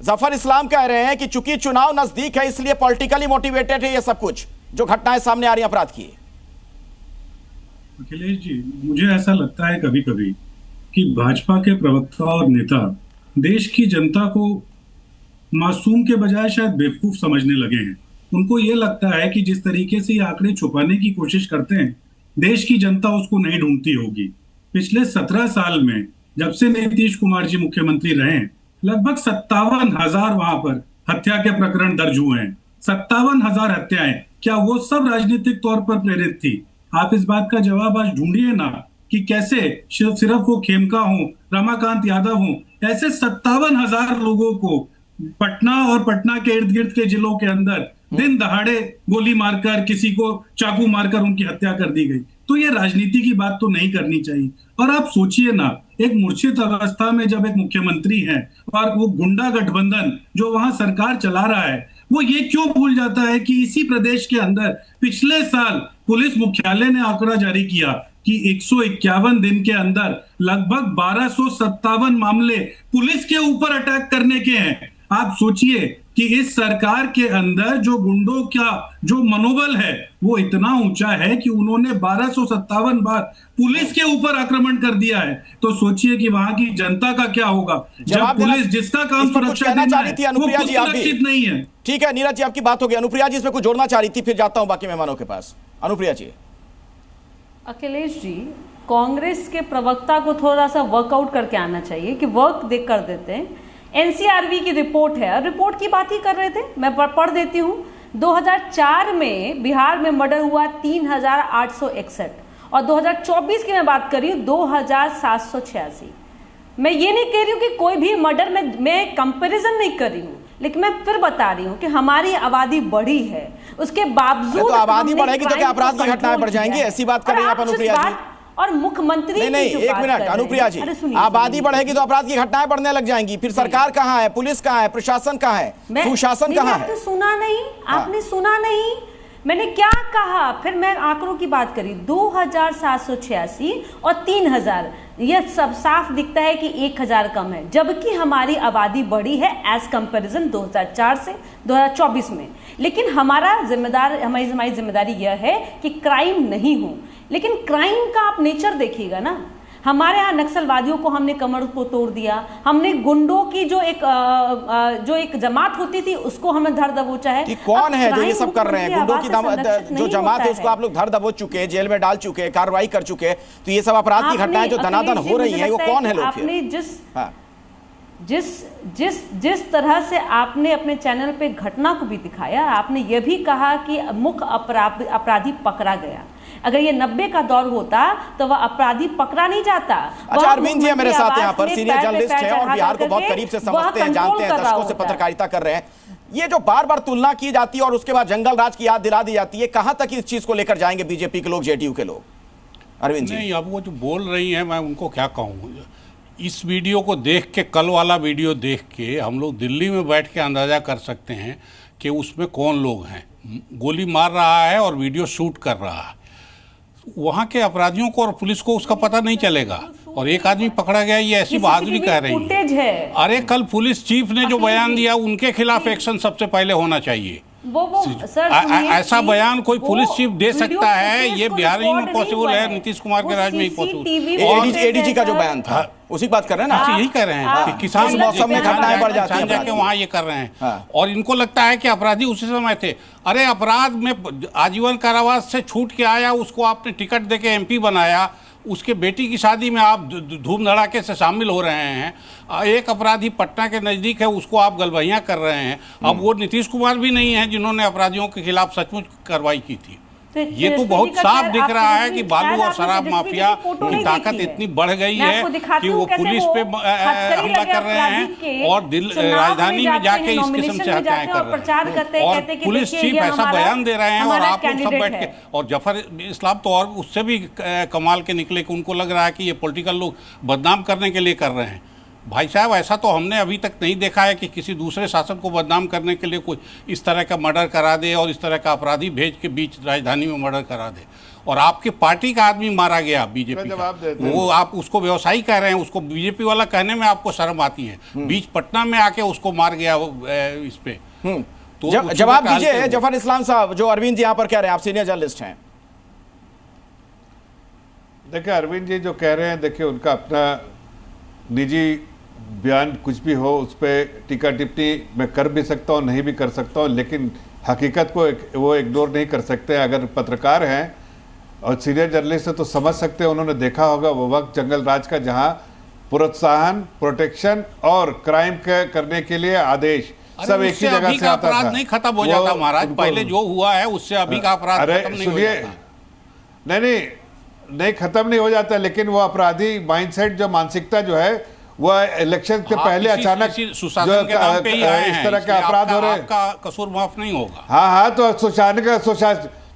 जफर इस्लाम कह रहे हैं कि चूंकि चुनाव नजदीक है इसलिए पॉलिटिकली मोटिवेटेड है ये सब कुछ जो घटनाएं सामने आ रही अपराध की। अखिलेश जी, मुझे ऐसा लगता है कभी कभी कि भाजपा के प्रवक्ता और नेता देश की जनता को मासूम के बजाय शायद बेवकूफ समझने लगे हैं। उनको ये लगता है कि जिस तरीके से ये आंकड़े छुपाने की कोशिश करते हैं, देश की जनता उसको नहीं ढूंढती होगी। पिछले 17 साल में जब से नीतीश कुमार जी मुख्यमंत्री रहे, लगभग 57,000 वहां पर हत्या के प्रकरण दर्ज हुए हैं। 57,000 हत्याएं, क्या वो सब राजनीतिक तौर पर प्रेरित थी? आप इस बात का जवाब आज ढूंढिए ना कि कैसे सिर्फ वो खेमका हो, रमाकांत यादव हो, ऐसे 57,000 लोगों को पटना और पटना के इर्द गिर्द के जिलों के अंदर दिन दहाड़े गोली मारकर, किसी को चाकू मारकर उनकी हत्या कर दी गई। तो ये राजनीति की बात तो नहीं करनी चाहिए। और आप सोचिए ना, एक मूर्छित अवस्था में जब एक मुख्यमंत्री है और वो गुंडा गठबंधन जो वहां सरकार चला रहा है, वो ये क्यों भूल जाता है कि इसी प्रदेश के अंदर पिछले साल पुलिस मुख्यालय ने आंकड़ा जारी किया कि 151 दिन के अंदर लगभग 1257 मामले पुलिस के ऊपर अटैक करने के हैं। आप सोचिए कि इस सरकार के अंदर जो गुंडों का जो मनोबल है वो इतना ऊंचा है कि उन्होंने 1257 बार पुलिस के ऊपर आक्रमण कर दिया है। तो सोचिए कि वहां की जनता का क्या होगा जब पुलिस जिसका काम सुरक्षा देना है वो खुद सुरक्षित नहीं है। ठीक है नीरज जी, आपकी बात होगी। अनुप्रिया जी इसमें कुछ जोड़ना चाह रही थी, फिर जाता हूं बाकी मेहमानों के पास। अनुप्रिया जी। अखिलेश जी, कांग्रेस के प्रवक्ता को थोड़ा सा वर्कआउट करके आना चाहिए कि वर्क देख कर देते हैं। एनसीआरबी की रिपोर्ट है, रिपोर्ट की बात ही कर रहे थे, मैं पढ़ देती हूँ। 2004 में बिहार में मर्डर हुआ 3,861 और 2024 की मैं बात कर रही हूँ 2,786। मैं ये नहीं कह रही हूँ कि कोई भी मर्डर में मैं कंपैरिजन नहीं कर रही हूँ, लेकिन मैं फिर बता रही हूँ कि हमारी आबादी बढ़ी है, उसके बावजूद तो आबादी बढ़ेगी तो क्या अपराध की घटनाएं बढ़ जाएंगी? ऐसी बात कर रही हैं आप अनुप्रिया जी? और मुख्यमंत्री नहीं, एक मिनट अनुप्रिया जी, आबादी बढ़ेगी तो अपराध की घटनाएं बढ़ने लग जाएंगी। फिर सरकार कहाँ है, पुलिस कहाँ है, प्रशासन कहाँ है, सुशासन कहाँ है? आपने सुना नहीं, आपने सुना नहीं मैंने क्या कहा? फिर मैं आंकड़ों की बात करी, 2,786 और 3,000, यह सब साफ दिखता है कि 1,000 कम है, जबकि हमारी आबादी बढ़ी है एज कंपैरिजन 2004 से 2024 में। लेकिन हमारी जिम्मेदारी यह है कि क्राइम नहीं हो। लेकिन क्राइम का आप नेचर देखिएगा ना, हमारे यहाँ नक्सलवादियों को हमने कमर को तोड़ दिया, हमने गुंडों की जो एक जमात होती थी उसको हमने धर दबोचा है। कौन है जो ये सब कर रहे हैं? गुंडों की जो जमात है उसको आप लोग धर दबोच चुके हैं, जेल में डाल चुके हैं, कार्रवाई कर चुके हैं। तो ये सब अपराध की घटनाएं जो धनाधन हो रही है वो कौन है लोग? आपने जिस तरह से आपने अपने चैनल पे घटना को भी दिखाया, आपने ये भी कहा कि मुख्य अपराधी पकड़ा गया। अगर ये 90 का दौर होता तो वह अपराधी पकड़ा नहीं जाता। अच्छा, अरविंद जी है मेरे साथ यहाँ पर, सीनियर जर्नलिस्ट हैं और बिहार को बहुत करीब से समझते हैं, जानते हैं, दशकों से पत्रकारिता कर रहे हैं। ये जो बार बार तुलना की जाती है और उसके बाद जंगल राज की याद दिला दी जाती है, कहां तक इस चीज को लेकर जाएंगे बीजेपी के लोग, जेडीयू के लोग? अरविंद जी। नहीं, अब वो जो बोल रही है मैं उनको क्या कहूँ। इस वीडियो को देख के, कल वाला वीडियो देख के हम लोग दिल्ली में बैठ के अंदाजा कर सकते हैं कि उसमें कौन लोग हैं। गोली मार रहा है और वीडियो शूट कर रहा है। वहाँ के अपराधियों को और पुलिस को उसका पता नहीं चलेगा। और एक आदमी पकड़ा गया, ये ऐसी बहादुरी कह रही है। अरे कल पुलिस चीफ ने जो बयान दिया उनके खिलाफ एक्शन सबसे पहले होना चाहिए। सर, ऐसा बयान कोई पुलिस चीफ दे सकता है? ये बिहार में पॉसिबल है, नीतीश कुमार के राज्य में ही पॉसिबल। एडीजी का जो बयान था उसी बात कर रहे हैं ना, यही कह रहे हैं कि किसान मौसम में घटनाएं बढ़ जाती हैं, जाके वहाँ ये कर रहे हैं। और इनको लगता है कि अपराधी उसी समय थे। अरे अपराध में आजीवन कारावास से छूट के आया, उसको आपने टिकट देके एमपी बनाया, उसके बेटी की शादी में आप धूम धड़ाके से शामिल हो रहे हैं। एक अपराधी पटना के नज़दीक है, उसको आप गलबहियाँ कर रहे हैं। अब वो नीतीश कुमार भी नहीं है जिन्होंने अपराधियों के खिलाफ सचमुच कार्रवाई की थी। ये तो बहुत साफ दिख रहा है कि बालू और शराब माफिया की ताकत इतनी बढ़ गई है कि वो पुलिस पे हमला कर रहे हैं और राजधानी में जाके इस किस्म से हत्याएं कर रहे हैं। और पुलिस चीफ ऐसा बयान दे रहे हैं और आप लोग सब बैठ के। और जफर इस्लाम तो और उससे भी कमाल के निकले कि उनको लग रहा है कि ये पॉलिटिकल लोग बदनाम करने के लिए कर रहे हैं। भाई साहब, ऐसा तो हमने अभी तक नहीं देखा है कि किसी दूसरे शासन को बदनाम करने के लिए कोई इस तरह का मर्डर करा दे और इस तरह का अपराधी भेज के बीच राजधानी में मर्डर करा दे। और आपके पार्टी का आदमी मारा गया बीजेपी जवाब देते हैं। वो आप उसको व्यवसायी कह रहे हैं, उसको बीजेपी वाला कहने में आपको शर्म आती है। बीच पटना में आके उसको मार गया इस पे। तो जवाब दीजिए जफर इस्लाम साहब, जो अरविंद जी यहाँ पर कह रहे हैं, आप सीनियर जर्नलिस्ट हैं। देखिए अरविंद जी जो कह रहे हैं, देखिए उनका अपना निजी बयान कुछ भी हो, उस पर टीका टिप्पणी मैं कर भी सकता हूँ, नहीं भी कर सकता हूँ, लेकिन हकीकत को वो इग्नोर नहीं कर सकते। अगर पत्रकार हैं और सीनियर जर्नलिस्ट है तो समझ सकते हैं, उन्होंने देखा होगा वो वक्त जंगल राज का जहाँ प्रोत्साहन, प्रोटेक्शन और क्राइम करने के लिए आदेश सब एक ही जगह से आता था। अपराध नहीं खत्म हो जाता महाराज, पहले जो हुआ है उससे अभी का अपराध खत्म नहीं हो जाता। नहीं खत्म नहीं हो जाता, लेकिन वो अपराधी माइंडसेट, जो मानसिकता जो है वो इलेक्शन के पहले अचानक सुशासन के नाम पे ही आए हैं, इस तरह के अपराध हो रहे हैं। आपका कसूर माफ नहीं होगा। हाँ, तो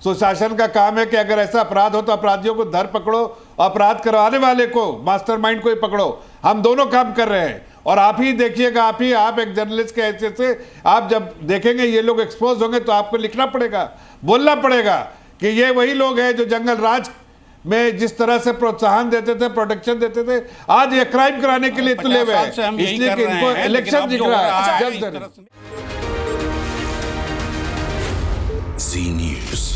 सुशासन का काम है कि अगर ऐसा अपराध हो तो अपराधियों को धर पकड़ो, अपराध करवाने वाले को, मास्टरमाइंड को ही पकड़ो। हम दोनों काम कर रहे हैं और आप ही देखिएगा, आप एक जर्नलिस्ट के हैसियत से आप जब देखेंगे ये लोग एक्सपोज होंगे तो आपको लिखना पड़ेगा, बोलना पड़ेगा कि ये वही लोग हैं जो जंगल राज में जिस तरह से प्रोत्साहन देते थे, प्रोटेक्शन देते थे, आज ये क्राइम कराने के लिए तुले हुए हैं, इसलिए कि इनको इलेक्शन दिख रहा है। जी न्यूज़।